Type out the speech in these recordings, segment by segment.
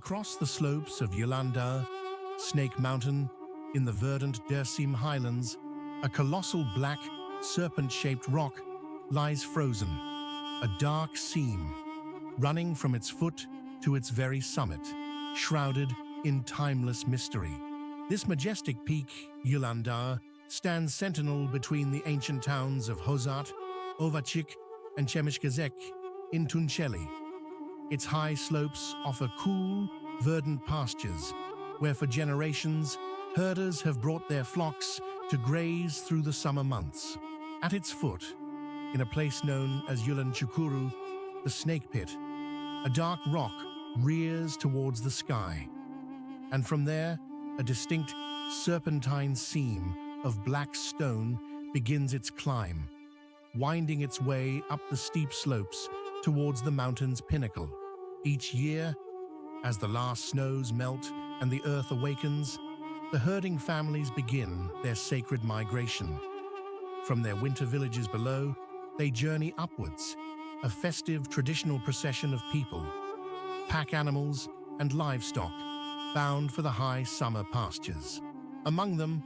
Across the slopes of Yılan Dağı, Snake Mountain, in the verdant Dersim highlands, a colossal black, serpent-shaped rock lies frozen, a dark seam, running from its foot to its very summit, shrouded in timeless mystery. This majestic peak, Yılan Dağı, stands sentinel between the ancient towns of Hozat, Ovacık, and Çemişgezek in Tunceli. Its high slopes offer cool, verdant pastures, where for generations, herders have brought their flocks to graze through the summer months. At its foot, in a place known as Yılan Çukuru, the snake pit, a dark rock rears towards the sky, and from there, a distinct serpentine seam of black stone begins its climb, winding its way up the steep slopes towards the mountain's pinnacle. Each year, as the last snows melt and the earth awakens, the herding families begin their sacred migration. From their winter villages below, they journey upwards, a festive traditional procession of people, pack animals, and livestock bound for the high summer pastures. Among them,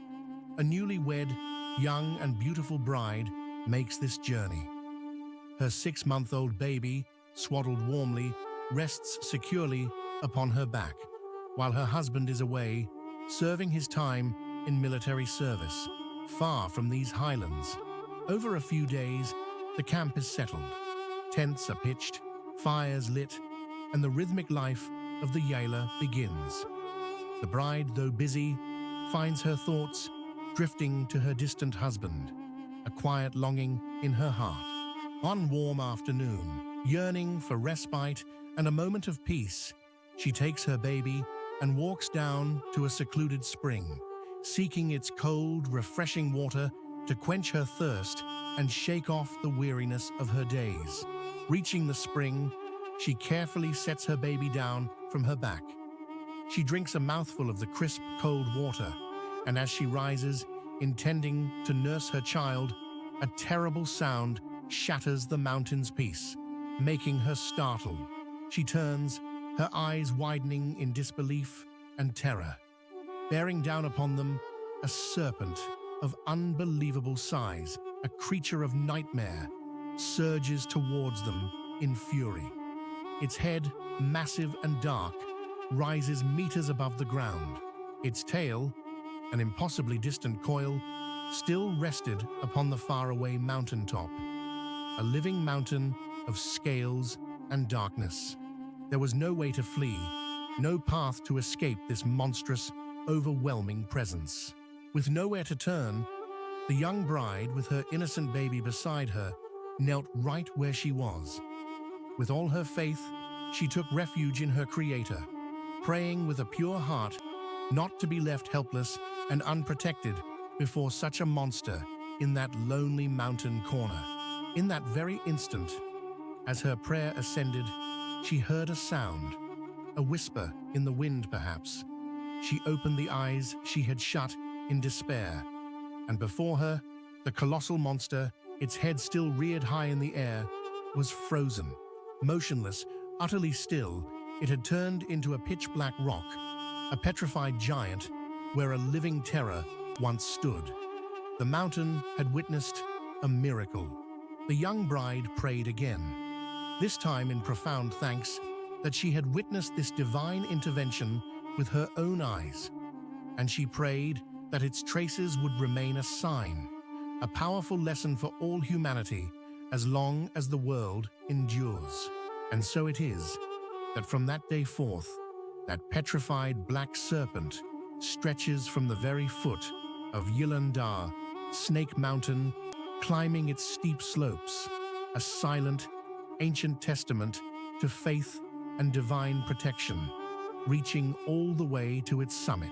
a newlywed, young and beautiful bride makes this journey. Her 6-month-old baby, swaddled warmly, rests securely upon her back, while her husband is away, serving his time in military service, far from these highlands. Over a few days, the camp is settled. Tents are pitched, fires lit, and the rhythmic life of the yayla begins. The bride, though busy, finds her thoughts drifting to her distant husband, a quiet longing in her heart. One warm afternoon, yearning for respite and a moment of peace, she takes her baby and walks down to a secluded spring, seeking its cold, refreshing water to quench her thirst and shake off the weariness of her days. Reaching the spring, she carefully sets her baby down from her back. She drinks a mouthful of the crisp, cold water, and as she rises, intending to nurse her child, a terrible sound shatters the mountain's peace, making her startle. She turns, her eyes widening in disbelief and terror. Bearing down upon them, a serpent of unbelievable size, a creature of nightmare, surges towards them in fury. Its head, massive and dark, rises meters above the ground. Its tail, an impossibly distant coil, still rested upon the faraway mountaintop, a living mountain of scales and darkness. There was no way to flee, no path to escape this monstrous, overwhelming presence. With nowhere to turn, the young bride, with her innocent baby beside her, knelt right where she was. With all her faith, she took refuge in her Creator, praying with a pure heart not to be left helpless and unprotected before such a monster in that lonely mountain corner. In that very instant, as her prayer ascended, she heard a sound, a whisper in the wind perhaps. She opened the eyes she had shut in despair, and before her, the colossal monster, its head still reared high in the air, was frozen. Motionless, utterly still, it had turned into a pitch-black rock, a petrified giant where a living terror once stood. The mountain had witnessed a miracle. The young bride prayed again, this time in profound thanks that she had witnessed this divine intervention with her own eyes, and she prayed that its traces would remain a sign, a powerful lesson for all humanity as long as the world endures. And so it is that from that day forth, that petrified black serpent stretches from the very foot of Yılan Dağı, Snake Mountain, climbing its steep slopes, a silent, ancient testament to faith and divine protection, reaching all the way to its summit.